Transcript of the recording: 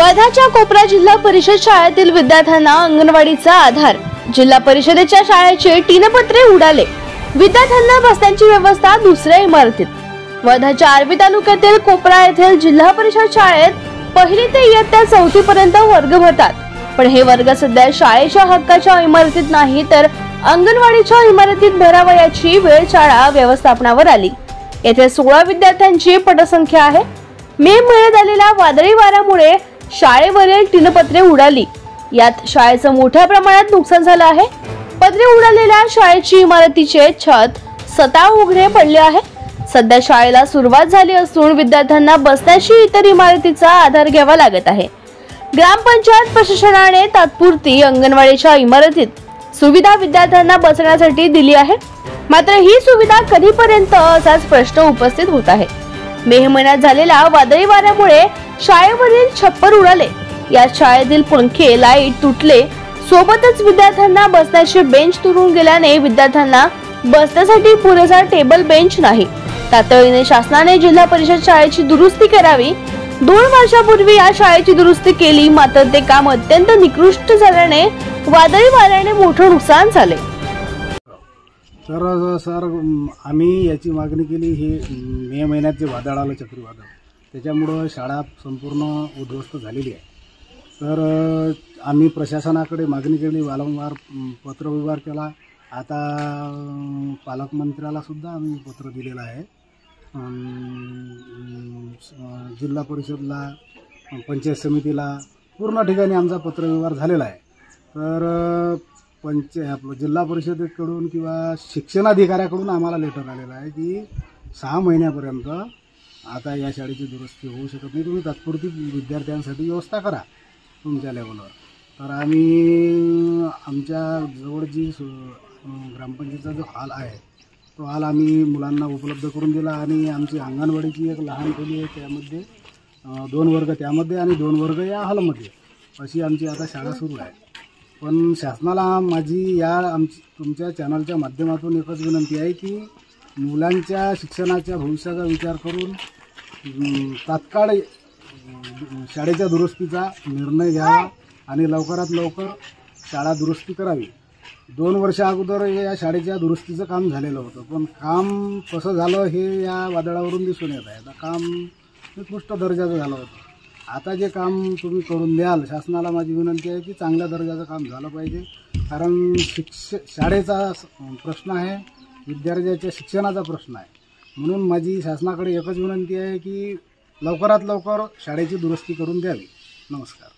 वर्धाच्या कोपरा जिल्हा परिषद शाळेतील विद्यार्थ्यांना अंगणवाडीचा आधार। जिल्हा परिषदेच्या शाळेचे टीनपत्रे उडाले। विद्यार्थ्यांना बसण्याची व्यवस्था दुसऱ्या इमारतीत। वर्धाच्या आर्वी तालुक्यातील कोपरा येथील जिल्हा परिषद शाळेत पहिली ते इयत्ता 4थी पर्यंत वर्ग भरतात, पण हे वर्ग सध्या शाळेच्या हक्काच्या इमारतीत नाही तर अंगणवाडीच्या इमारतीत भरावयाची वेळ शाळा व्यवस्थापनावर आली। येथे 16 विद्यार्थ्यांची पटसंख्या आहे। मे महिन्यात आलेल्या वादळी वाऱ्यामुळे शाळेवरील टीनपत्रे उडाली। यात शाळेचं मोठ्या प्रमाणात नुकसान झालं आहे। पत्रे उडालेल्या शाळेची इमारतीचे छत स्वतः उघडे पडले आहे। सध्या शाळेला सुरुवात झाली असून विद्यार्थ्यांना बसण्याची इतर इमारतीचा आधार घ्यावा लागत आहे। ग्रामपंचायत प्रशासनाने तात्पुरती अंगणवाडीच्या इमारतीत सुविधा विद्यार्थ्यांना बसण्यासाठी दिली आहे, मात्र ही सुविधा कधीपर्यंत असाच प्रश्न उपस्थित होत आहे। मे महिन्यात झालेल्या वादळी वाऱ्यामुळे शाळेवरील छप्पर उडाले। या शाळेतील पंखे लाईट तुटले, सोबतच विद्यार्थ्यांना बसण्याचे बेंच तुटून गेल्याने विद्यार्थ्यांना बसण्यासाठी पुरेसा टेबल बेंच नाही। तातडीने शासनाने जिल्हा परिषद शाळेची दुरुस्ती करावी। 2 वर्षापूर्वी या शाळेची दुरुस्ती केली, मात्र ते काम अत्यंत निकृष्ट झाल्याने वादळी वाऱ्याने मोठे नुकसान झाले। सर आम्ही याची मागणी केली। हे मे महिन्यात जे वादळ आलं, चक्रीवादळ, त्याच्यामुळं शाळा संपूर्ण उद्ध्वस्त झालेली आहे। तर आम्ही प्रशासनाकडे मागणी केली, वारंवार पत्रव्यवहार केला। आता पालकमंत्र्याला सुद्धा आम्ही पत्र दिलेलं आहे। जिल्हा परिषदला, पंचायत समितीला, पूर्ण ठिकाणी आमचा पत्रव्यवहार झालेला आहे। तर जिल्हा परिषदेकडून किंवा शिक्षणाधिकाऱ्याकडून आम्हाला लेटर आलेलं आहे की 6 महिन्यापर्यंत आता या शाळेची दुरुस्ती होऊ शकत नाही, तुम्ही तात्पुरती विद्यार्थ्यांसाठी व्यवस्था करा तुमच्या लेवलवर। तर आम्ही आमच्या जवळ जी ग्रामपंचायतीचा जो हॉल आहे तो हॉल आम्ही मुलांना उपलब्ध करून दिला आणि आमची अंगणवाडीची एक लहान खोली आहे, त्यामध्ये 2 वर्ग त्यामध्ये आणि 2 वर्ग या हॉलमध्ये, अशी आमची आता शाळा सुरू आहे। पण शासनाला माझी तुमच्या चॅनलच्या माध्यमातून एकच विनंती आहे की मुलांच्या शिक्षणाच्या भविष्याचा विचार करून तात्काळ शाळेच्या दुरुस्तीचा निर्णय घ्यावा आणि लवकरात लवकर शाळा दुरुस्ती करावी। 2 वर्ष अगोदर या शाळेच्या दुरुस्तीचं काम झालेलं होतं, पण काम कसं झालं हे या वादळावरून दिसून येत आहे। आता काम निकृष्ट दर्जाचं झालं होतं। आता जे काम तुम्ही करून द्याल, शासनाला माझी विनंती आहे की चांगल्या दर्जाचं काम झालं पाहिजे, कारण शाळेचा प्रश्न आहे, विद्यार्थ्याच्या शिक्षणाचा प्रश्न आहे। म्हणून माझी शासनाकडे एकच विनंती आहे की लवकरात लवकर शाळेची दुरुस्ती करून द्यावी। नमस्कार।